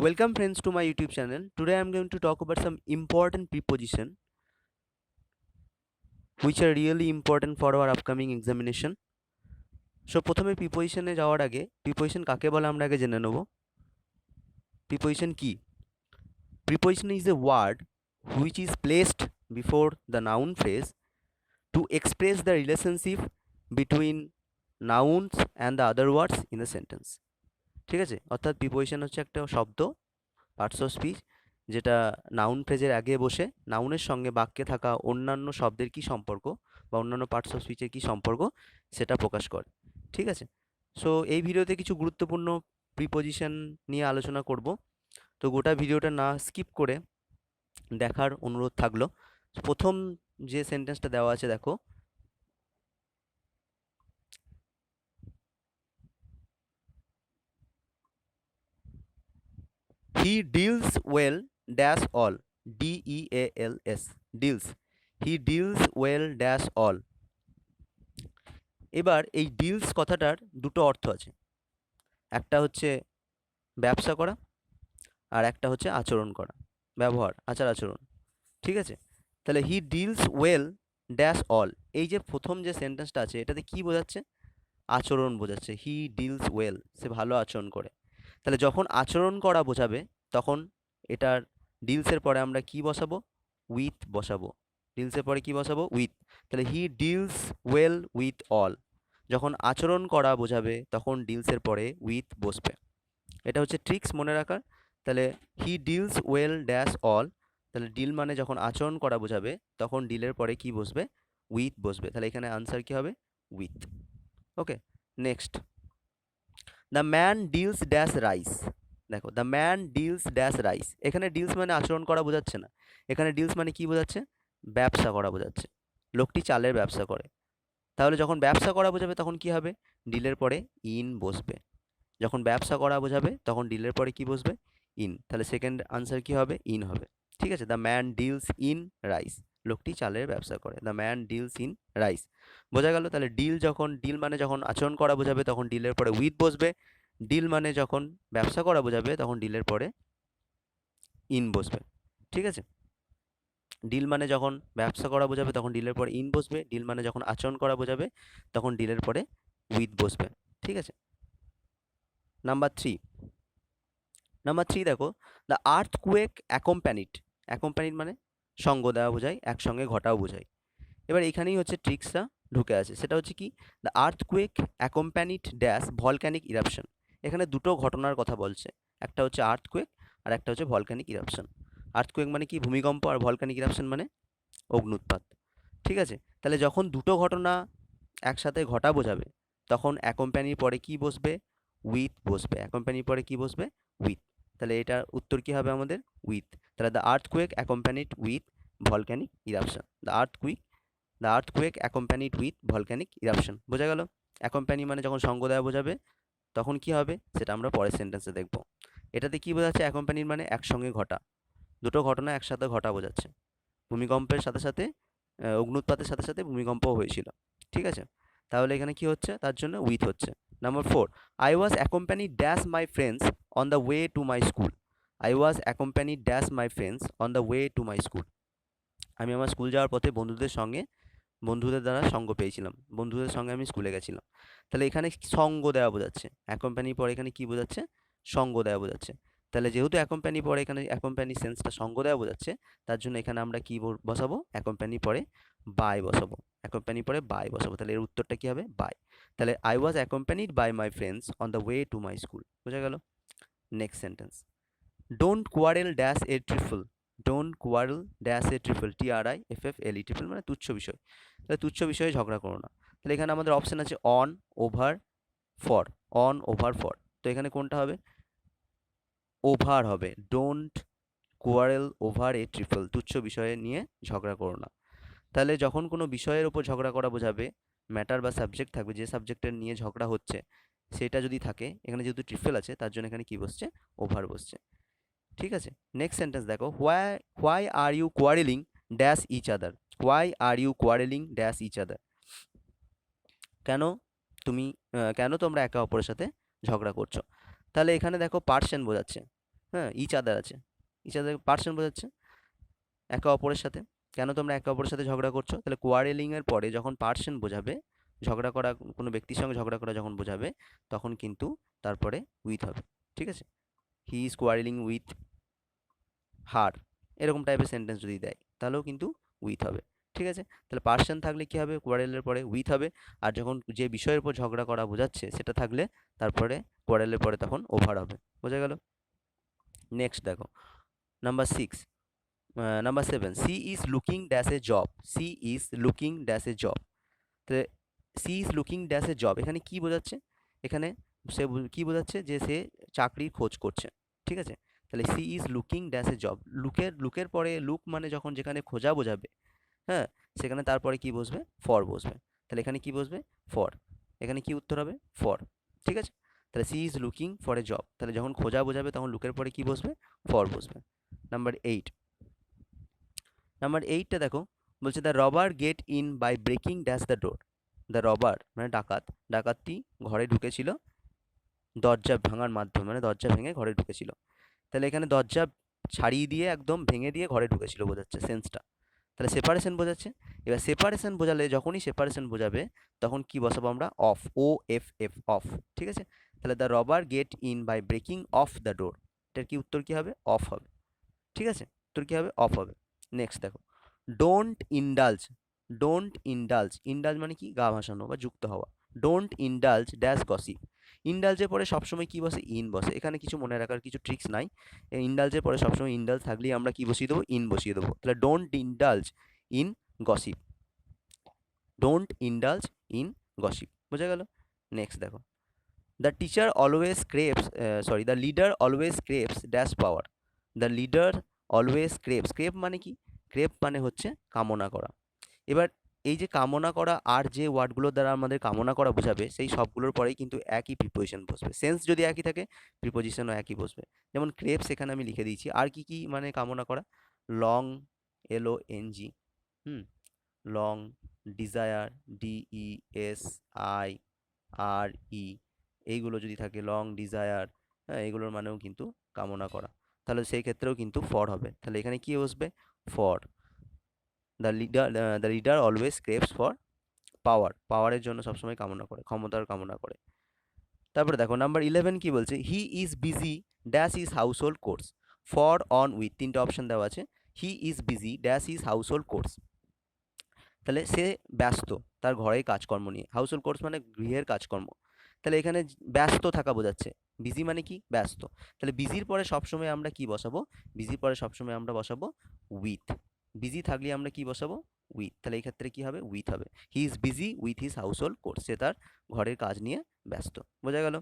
Welcome friends to my YouTube channel. Today I am going to talk about some important preposition which are really important for our upcoming examination. So প্রথমে প্রিপোজিশনে যাওয়ার আগে preposition কাকে বলে আমরা আগে জেনে নেব। প্রিপোজিশন কি? Preposition is a word which is placed before the noun phrase to express the relationship between nouns and the other words in the sentence. ঠিক আছে, অর্থাৎ প্রিপোজিশন হচ্ছে একটা শব্দ, পার্টস অফ স্পিচ, যেটা নাউন ফ্রেজের আগে বসে নাউনের সঙ্গে বাক্যে থাকা অন্যান্য শব্দের কি সম্পর্ক বা অন্যান্য পার্টস অফ স্পিচের কি সম্পর্ক সেটা প্রকাশ করে। ঠিক আছে, সো এই ভিডিওতে কিছু গুরুত্বপূর্ণ প্রিপোজিশন নিয়ে আলোচনা করব। তো গোটা ভিডিওটা না স্কিপ করে দেখার অনুরোধ থাকলো। প্রথম যে সেন্টেন্সটা দেওয়া আছে দেখো, he deals well dash all, DEALS, deals, he deals well dash all. এবার এই ডিলস কথাটার দুটো অর্থ আছে, একটা হচ্ছে ব্যবসা করা আর একটা হচ্ছে আচরণ করা, ব্যবহার, আচার আচরণ। ঠিক আছে, তাহলে he deals well dash all, এই যে প্রথম যে সেন্টেন্সটা আছে এটাতে কি বোঝাচ্ছে? আচরণ বোঝাচ্ছে। হি ডিলস ওয়েল, সে ভালো আচরণ করে। তাহলে যখন আচরণ করা বোঝাবে তখন এটার ডিলসের পরে আমরা কি বসাবো? উইথ বসাবো। ডিলসের পরে কি বসাবো? উইথ। তাহলে he deals well with all, যখন আচরণ করা বোঝাবে তখন ডিলসের পরে উইথ বসবে। এটা হচ্ছে ট্রিক্স মনে রাখার। তাহলে he deals well dash all, তাহলে ডিল মানে যখন আচরণ করা বোঝাবে তখন ডিলের পরে কি বসবে? উইথ বসবে। তাহলে এখানে আনসার কি হবে? With. Okay, next, the man deals dash rice. দেখো, the man deals dash rice, এখানে ডিলস মানে আচরণ করা বোঝাচ্ছে না, এখানে ডিলস মানে কি বোঝাচ্ছে? ব্যবসা করা বোঝাচ্ছে। লোকটি চালের ব্যবসা করে। তাহলে যখন ব্যবসা করা বোঝাবে তখন কি হবে? ডিলের পরে ইন বসবে। যখন ব্যবসা করা বোঝাবে তখন ডিলের পরে কি বসবে? ইন। তাহলে সেকেন্ড আনসার কি হবে? ইন হবে। ঠিক আছে, the man deals in rice, লোকটি চালের ব্যবসা করে। The man deals in rice, বোঝা গেল। তাহলে ডিল মানে যখন আচরণ করা বোঝাবে তখন ডিলের পরে উইথ বসবে। ডিল মানে যখন ব্যবসা করা বোঝাবে তখন ডিলের পরে ইন বসবে। ঠিক আছে, ডিল মানে যখন ব্যবসা করা বোঝাবে তখন ডিলের পরে ইন বসবে। ডিল মানে যখন আচরণ করা বোঝাবে তখন ডিলের পরে উইথ বসবে। ঠিক আছে, নাম্বার থ্রি দেখো, the earthquake accompanied. Accompanied মানে সঙ্গ দেওয়া বোঝায়, একসঙ্গে ঘটাও বোঝায়। এবার এখানেই হচ্ছে ট্রিক্সটা ঢুকে আছে, সেটা হচ্ছে কি? The earthquake accompanied dash volcanic eruption. এখানে দুটো ঘটনার কথা বলছে, একটা হচ্ছে আর্থ কুয়েক আর একটা হচ্ছে ভলক্যানিক ইরাপশন। আর্থ কুয়েক মানে কি? ভূমিকম্প, আর ভলক্যানিক ইরাপশন মানে অগ্নুৎপাত। ঠিক আছে, তাহলে যখন দুটো ঘটনা একসাথে ঘটা বোঝাবে তখন অ্যাকম্প্যানির পরে কি বসবে? উইথ বসবে। অ্যাকম্প্যানির পরে কি বসবে? উইথ। তাহলে এটার উত্তর কি হবে আমাদের? উইথ। তাহলে the earthquake accompanied with volcanic eruption. The earthquake accompanied with volcanic eruption, বোঝা গেল। অ্যাকম্প্যানি মানে যখন সঙ্গ দেওয়া বোঝাবে তখন কি হবে সেটা আমরা পরের সেন্টেন্সে দেখব। এটাতে কি বোঝাচ্ছে? অ্যাকম্প্যানিড মানে একসঙ্গে ঘটা, দুটো ঘটনা একসাথে ঘটা বোঝাচ্ছে। ভূমিকম্পের সাথে সাথে অগ্নুৎপাতের সাথে সাথে ভূমিকম্পও হয়েছিল। ঠিক আছে, তাহলে এখানে কি হচ্ছে? তার জন্য উইথ হচ্ছে। Number 4, I was accompanied dash my friends on the way to my school. I was accompanied dash my friends on the way to my school. আমি আমার স্কুল যাওয়ার পথে বন্ধুদের দ্বারা সঙ্গ পেয়েছিলাম, বন্ধুদের সঙ্গে আমি স্কুলে গেছিলাম। তাহলে এখানে সঙ্গ দেওয়া বোঝাচ্ছে, অ্যাকম্প্যানির পরে এখানে কি বোঝাচ্ছে? সঙ্গ দেওয়া বোঝাচ্ছে। তাহলে যেহেতু অ্যাকম্প্যানি পরে এখানে অ্যাকম্প্যানি সেন্সটা সঙ্গ দেওয়া বোঝাচ্ছে, তার জন্য এখানে আমরা কি বসাবো? অ্যাকম্প্যানি পরে বাই বসাবো। অ্যাকম্প্যানি পরে বাই বসাবো, তাহলে এর উত্তরটা কি হবে? বাই। তাহলে I was accompanied by my friends on the way to my school, বোঝা গেল। Next sentence, don't quarrel dash a trifle. Don't quarrel dash a trifle, TRIFFLE, trifle মানে তুচ্ছ বিষয়। তাহলে তুচ্ছ বিষয়ে ঝগড়া করো না। তাহলে এখানে আমাদের অপশান আছে on, over, for. On, over, for. তো এখানে কোনটা হবে? ওভার হবে। ডোন্ট কোয়ারেল ওভার এ ট্রিফল, তুচ্ছ বিষয়ে নিয়ে ঝগড়া করো না। তাহলে যখন কোনো বিষয়ের ওপর ঝগড়া করা বোঝাবে, ম্যাটার বা সাবজেক্ট থাকবে, যে সাবজেক্টের নিয়ে ঝগড়া হচ্ছে সেটা যদি থাকে, এখানে যেহেতু ট্রিফল আছে তার জন্য এখানে কি বসছে? ওভার বসছে। ঠিক আছে, নেক্সট সেন্টেন্স দেখো, why are you quarreling dash each other. Why are you quarreling dash each other, কেন তুমি কেন তোমরা একে অপরের সাথে ঝগড়া করছো? তাহলে এখানে দেখো পার্সন বোঝাচ্ছে। হ্যাঁ, ইচ আদার আছে, ইচ আদার পার্সন বোঝাচ্ছে একে অপরের সাথে। কেন তোমরা একে অপরের সাথে ঝগড়া করছো? তাহলে কোয়ারেলিং এর পরে যখন পার্সন বোঝাবে, ঝগড়া করা, কোনো ব্যক্তির সঙ্গে ঝগড়া করা যখন বোঝাবে, তখন কিন্তু তারপরে উইথ হবে। ঠিক আছে? He is quarrelling with her, এরকম টাইপের সেন্টেন্স যদি দেয় তাহলেও কিন্তু উইথ হবে। ঠিক আছে? তাহলে পার্সন থাকলে কি হবে? কোয়ারেলের পরে উইথ হবে। আর যখন যে বিষয়ের উপর ঝগড়া করা বোঝাচ্ছে সেটা থাকলে তারপরে কোয়ারেলের পরে তখন ওভার হবে। বোঝা গেল? নেক্সট দেখো, number 6, number 7, she is looking dash a job, she is looking dash a job. তো she is looking dash a job এখানে কি বোঝাচ্ছে? এখানে সে কি বোঝাচ্ছে? যে সে চাকরির খোঁজ করছে। ঠিক আছে? তাহলে she is looking dash a job, লুকের পরে লুক মানে যখন যেখানে খোঁজা বোঝাবে, হ্যাঁ, সেখানে তারপরে কি বসবে? ফর বসবে। তাহলে এখানে কি বসবে? ফর। এখানে কি উত্তর হবে? ফর। ঠিক আছে? তাহলে she is looking for a job, তাহলে যখন খোঁজা বোঝাবে তখন লুকের পরে কি বসবে? ফর বসবে। নাম্বার 8, নাম্বার 8টা দেখো, বলছে the robber get in by breaking dash the door. The robber মানে ডাকাত, ডাকাতটি ঘরে ঢুকেছিল দরজা ভাঙার মাধ্যমে, মানে দরজা ভেঙে ঘরে ঢুকেছিল। তাহলে এখানে দরজা ছাড়িয়ে দিয়ে একদম ভেঙে দিয়ে ঘরে ঢুকেছিল বোঝাচ্ছে সেন্সটা। তাহলে সেপারেশন বোঝাচ্ছে। এবার সেপারেশন বোঝালে, যখনই সেপারেশন বোঝাবে তখন কি বসাবো আমরা? Off, O F F, off. ঠিক আছে? তাহলে the robber get in by breaking off the door, এটার কি উত্তর কি হবে? অফ হবে। ঠিক আছে? উত্তর কি হবে? অফ হবে। নেক্সট দেখো, don't indulge, don't indulge, indulge মানে কি? গা ভাসানো বা যুক্ত হওয়া। ডোন্ট ইন্ডালজ ড্যাশ গসিপ, ইন্ডালজের পরে সবসময় কি বসে? ইন বসে। এখানে কিছু মনে রাখার কিছু ট্রিক্স নাই, ইন্ডালজের পরে সবসময় ইন্ডালজ থাকলেই আমরা কি বসিয়ে দেবো? ইন বসিয়ে দেবো। তাহলে don't indulge in gossip, don't indulge in gossip. বোঝা গেল? নেক্সট দেখো, the teacher always craves, sorry, the leader always craves dash power, the leader always craves, crave মানে কি? ক্রেভ মানে হচ্ছে কামনা করা। এবার এই যে কামনা করা আর যে ওয়ার্ডগুলোর দ্বারা আমাদের কামনা করা বোঝাবে, সেই সবগুলোর পরেই কিন্তু একই প্রিপোজিশন বসবে। সেন্স যদি একই থাকে, প্রিপোজিশনও একই বসবে। যেমন ক্রেভস এখানে আমি লিখে দিয়েছি। আর কি কি মানে কামনা করা? লং, LONG, হুম, লং, ডিজায়ার, DESIRE, এইগুলো যদি থাকে, লং ডিজায়ার, হ্যাঁ, এগুলোর মানেও কিন্তু কামনা করা। তাহলে সেই ক্ষেত্রেও কিন্তু ফর হবে। তাহলে এখানে কি বসবে? For. The leader always craves for পাওয়ার, পাওয়ারের জন্য সবসময় কামনা করে, ক্ষমতার কামনা করে। তারপরে দেখো নাম্বার 11 কি বলছে? হি is busy dash is house hold course, for, on, with, তিনটে অপশন দেওয়া আছে। হি is busy dash is house hold course, তাহলে সে ব্যস্ত তার ঘরের কাজকর্ম নিয়ে। হাউস হোল্ড কোর্স মানে গৃহের কাজকর্ম। তাহলে এখানে ব্যস্ত থাকা বোঝাচ্ছে। বিজি মানে কি? ব্যস্ত। তাহলে বিজির পরে সবসময় আমরা কি বসাবো? বিজির পরে সবসময় আমরা বসাবো উইথ। বিজি থাকলে আমরা কি বসাবো? উইথ। তাহলে এই ক্ষেত্রে কি হবে? উইথ হবে। He is busy with his household chores, সে তার ঘরের কাজ নিয়ে ব্যস্ত। বোঝা গেল?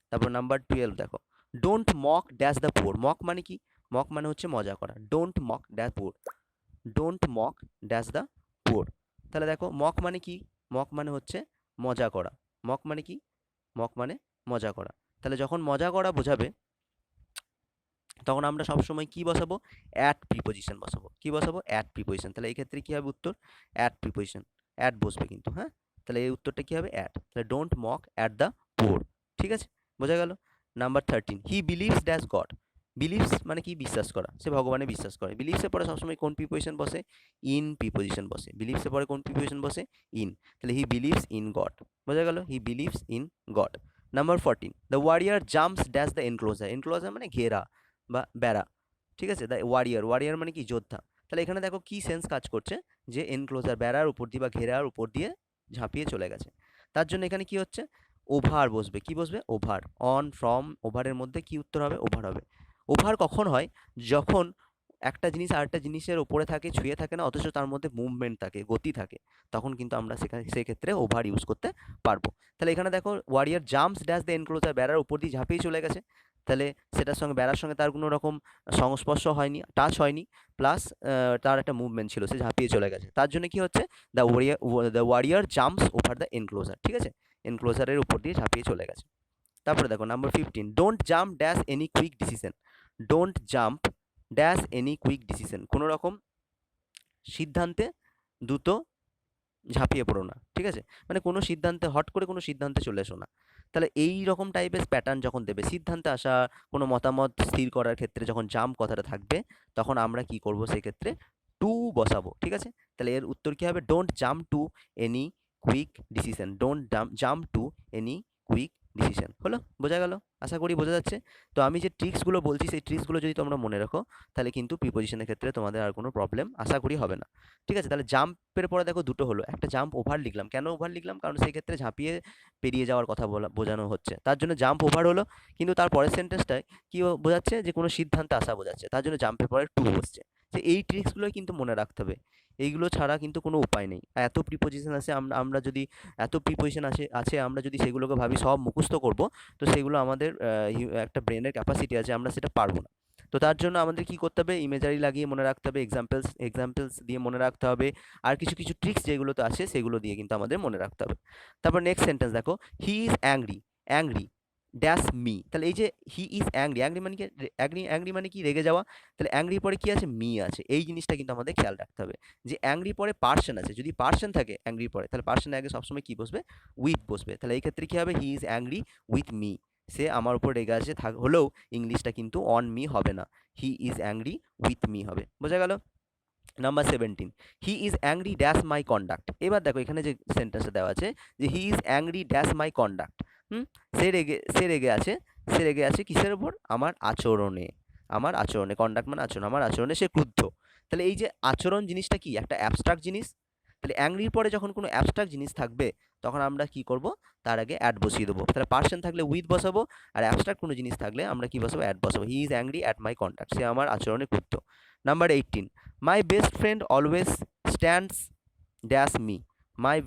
তারপর নাম্বার 12 দেখো, don't mock dash the poor, mock মানে কি? মক মানে হচ্ছে মজা করা। Don't mock dash poor, don't mock dash the poor. তাহলে দেখো মক মানে কি? মক মানে হচ্ছে মজা করা। মক মানে কি? মক মানে মজা করা। তাহলে যখন মজা করা বোঝাবে তখন আমরা সবসময় কি বসাবো? অ্যাট প্রিপোজিশন বসাবো। কি বসাবো? At preposition. তাহলে এই ক্ষেত্রে কি হবে উত্তর? অ্যাট প্রিপোজিশন, অ্যাট বসবে কিন্তু, হ্যাঁ। তাহলে এই উত্তরটা কি হবে? অ্যাট। তাহলে don't mock at the poor. ঠিক আছে? বোঝা গেল? Number 13, he believes dash god, believes মানে কি? বিশ্বাস করা, সে ভগবানে বিশ্বাস করে। বিলিভসের পরে সবসময় কোন প্রিপোজিশন বসে? ইন প্রিপোজিশন বসে। বিলিভসের পরে কোন প্রিপোজিশন বসে? ইন। তাহলে হি বিলিভস ইন গড। বোঝা গেল? He believes in god. Number 14, the warrior jumps dash the enclosure, enclosure মানে ঘেরা বা বেড়া। ঠিক আছে? দ্য ওয়ারিয়ার, ওয়ারিয়ার মানে কি? যোদ্ধা। তাহলে এখানে দেখো কি সেন্স কাজ করছে? যে এনক্লোজার বেড়ার উপর দিয়ে বা ঘেরার উপর দিয়ে ঝাঁপিয়ে চলে গেছে। তার জন্য এখানে কি হচ্ছে? ওভার বসবে। কি বসবে? ওভার। অন, ফ্রম, ওভারের মধ্যে কি উত্তর হবে? ওভার হবে। ওভার কখন হয়? যখন একটা জিনিস আরেকটা জিনিসের ওপরে থাকে, ছুঁয়ে থাকে না, অথচ তার মধ্যে মুভমেন্ট থাকে, গতি থাকে, তখন কিন্তু আমরা সেক্ষেত্রে ওভার ইউজ করতে পারবো। তাহলে এখানে দেখো warrior jumps dash the enclosure, বেড়ার উপর দিয়ে ঝাঁপিয়ে চলে গেছে। তাহলে সেটার সঙ্গে, বেড়ার সঙ্গে তার কোনো রকম সংস্পর্শ হয়নি, টাচ হয়নি, প্লাস তার একটা মুভমেন্ট ছিল, সে ঝাঁপিয়ে চলে গেছে। তার জন্য কি হচ্ছে? The warrior jumps over the enclosure. ঠিক আছে? এনক্লোজারের উপর দিয়ে ঝাঁপিয়ে চলে গেছে। তারপরে দেখো number 15, don't jump dash any quick decision, don't jump dash any quick decision, কোনো রকম সিদ্ধান্তে দ্রুত ঝাঁপিয়ে পড়ো না। ঠিক আছে? মানে কোনো সিদ্ধান্তে, হট করে কোনো সিদ্ধান্তে চলে এসো না। তাহলে এই রকম টাইপের প্যাটার্ন যখন দেবে, সিদ্ধান্তে আসা, কোনো মতামত স্থির করার ক্ষেত্রে যখন জাম্প কথাটা থাকবে, তখন আমরা কি করব সেক্ষেত্রে টু বসাবো, ঠিক আছে? তাহলে এর উত্তর কি হবে? Don't jump to any quick decision, don't jump to any quick decision. হলো? বোঝা গেল? আশা করি বোঝা যাচ্ছে। তো আমি যে ট্রিক্সগুলো বলছি সেই ট্রিক্সগুলো যদি তোমরা মনে রাখো, তাহলে কিন্তু প্রিপোজিশনের ক্ষেত্রে তোমাদের আর কোনো প্রবলেম আশা করি হবে না। ঠিক আছে? তাহলে জাম্পের পরে দেখো দুটো হলো, একটা জাম্প ওভার লিখলাম। কেন ওভার লিখলাম? কারণ সেই ক্ষেত্রে ঝাঁপিয়ে পেরিয়ে যাওয়ার কথা বোঝানো হচ্ছে, তার জন্য জাম্প ওভার হলো। কিন্তু তার পরের সেন্টেন্সটায় কি বোঝাচ্ছে? যে কোনো সিদ্ধান্তে আসা বোঝাচ্ছে, তার জন্য জাম্পের পরে টু বসছে। যে এই ট্রিক্সগুলোই কিন্তু মনে রাখতে হবে, এইগুলো ছাড়া কিন্তু কোনো উপায় নেই। এত প্রিপোজিশন আছে, আমরা যদি এত প্রিপোজিশন আছে আমরা যদি সেগুলোকে ভাবি সব মুখস্থ করব, তো সেগুলো আমাদের একটা ব্রেনের ক্যাপাসিটি আছে, আমরা সেটা পারবো না। তো তার জন্য আমাদের কি করতে হবে? ইমেজারি লাগিয়ে মনে রাখতে হবে, এক্সাম্পলস দিয়ে মনে রাখতে হবে, আর কিছু কিছু ট্রিক্স যেগুলোতে আছে সেগুলো দিয়ে কিন্তু আমাদের মনে রাখতে হবে। তারপর নেক্সট সেন্টেন্স দেখো, হি is angry, angry dash me. তাহলে এই যে হি ইজ অ্যাংরি, অ্যাংরি মানে কি? অ্যাংরি মানে কি? রেগে যাওয়া। তাহলে অ্যাংরি পরে কি আছে? মি আছে। এই জিনিসটা কিন্তু আমাদের খেয়াল রাখতে হবে যে অ্যাংরি পরে পার্সন আছে, যদি পার্সন থাকে অ্যাংরি পরে, তাহলে পার্সনের আগে সবসময় কি বসবে? উইথ বসবে। তাহলে এই ক্ষেত্রে কি হবে? He is angry with me, সে আমার উপর রেগে আছে হলেও ইংলিশটা কিন্তু অন মি হবে না, he is angry with me হবে। বোঝা গেল? Number 17, he is angry dash my conduct. এবার দেখো এখানে যে সেন্টেন্সটা দেওয়া আছে যে he is angry dash my conduct. সে রেগে আছে কিসের উপর? আমার আচরণে। কন্ডাক্ট মানে আচরণ, আমার আচরণে সে ক্রুদ্ধ। তাহলে এই যে আচরণ জিনিসটা কি? একটা অ্যাবস্ট্রাক্ট জিনিস। তাহলে অ্যাংরির পরে যখন কোনো অ্যাবস্ট্রাক্ট জিনিস থাকবে, তখন আমরা কি করব? তার আগে অ্যাড বসিয়ে দেবো। তাহলে পার্সন থাকলে উইথ বসাবো, আর অ্যাবস্ট্রাক্ট কোনো জিনিস থাকলে আমরা কি বসাবো? অ্যাড বসাবো। He is angry at my conduct, সে আমার আচরণে ক্রুদ্ধ। Number 18, my best friend always stands dash me. My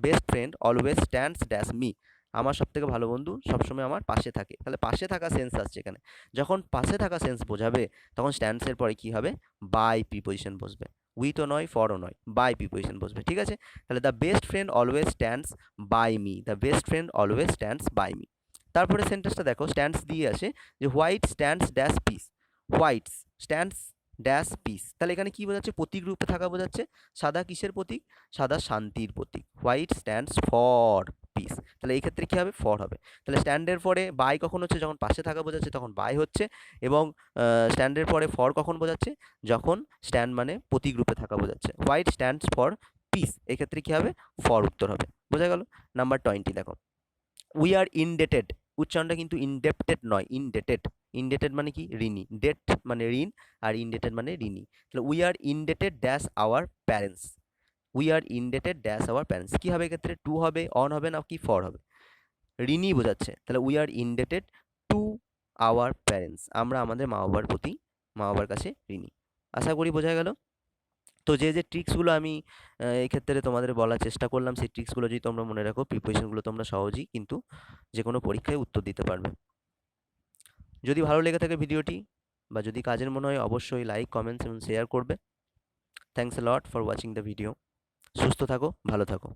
best friend always stands dash me. আমার সবথেকে ভালো বন্ধু সবসময় আমার পাশে থাকে। তাহলে পাশে থাকা সেন্স আসছে এখানে। যখন পাশে থাকা সেন্স বোঝাবে, তখন স্ট্যান্ডসের পরে কি হবে? বাই প্রিপোজিশন বসবে। উইথও নয়, ফরও নয়, বাই প্রিপোজিশন বসবে। ঠিক আছে? তাহলে the best friend always stands by me, the best friend always stands by me. তারপরে সেন্টেন্সটা দেখো, স্ট্যান্ডস দিয়ে আছে যে white stands dash peace, white stands dash peace. তাহলে এখানে কি বোঝাচ্ছে? প্রতীক রূপে থাকা বোঝাচ্ছে। সাদা কিসের প্রতীক? সাদা শান্তির প্রতীক। হোয়াইট স্ট্যান্ডস ফর পিস, তাহলে এই ক্ষেত্রে কি হবে? ফর হবে। তাহলে স্ট্যান্ডের পরে বাই কখন হচ্ছে? যখন পাশে থাকা বোঝাচ্ছে তখন বাই হচ্ছে, এবং স্ট্যান্ডের পরে ফর কখন বোঝাচ্ছে? যখন স্ট্যান্ড মানে প্রতীক রূপে থাকা বোঝাচ্ছে। হোয়াইট স্ট্যান্ডস ফর পিস, এক্ষেত্রে কি হবে? ফর উত্তর হবে। বোঝা গেল? নাম্বার 20 দেখো, উই আর ইনডেটেড। উচ্চারণটা কিন্তু ইনডেপ্টেড নয়, ইনডেটেড। ইনডেটেড মানে কি? ঋণী। ডেট মানে ঋণ, আর ইনডেটেড মানে ঋণী। তাহলে we are indebted dash our parents, we are indebted dash our parents. কি হবে এক্ষেত্রে? টু হবে, অন হবে, না কি ফর হবে? ঋণী বোঝাচ্ছে। তাহলে we are indebted to our parents, আমরা আমাদের মা বাবার কাছে ঋণী। আশা করি বোঝা গেল। তো যে ট্রিক্সগুলো আমি এই ক্ষেত্রে তোমাদের বলার চেষ্টা করলাম, সেই ট্রিক্সগুলো যদি তোমরা মনে রাখো, প্রিপারেশনগুলো তোমরা সহজেই কিন্তু যে কোনো পরীক্ষায় উত্তর দিতে পারবে। যদি ভালো লেগে থাকে ভিডিওটি, বা যদি কাজের মনে হয়, অবশ্যই লাইক, কমেন্টস এবং শেয়ার করবে। Thanks a lot for watching the video. সুস্থ থাকো, ভালো থাকো।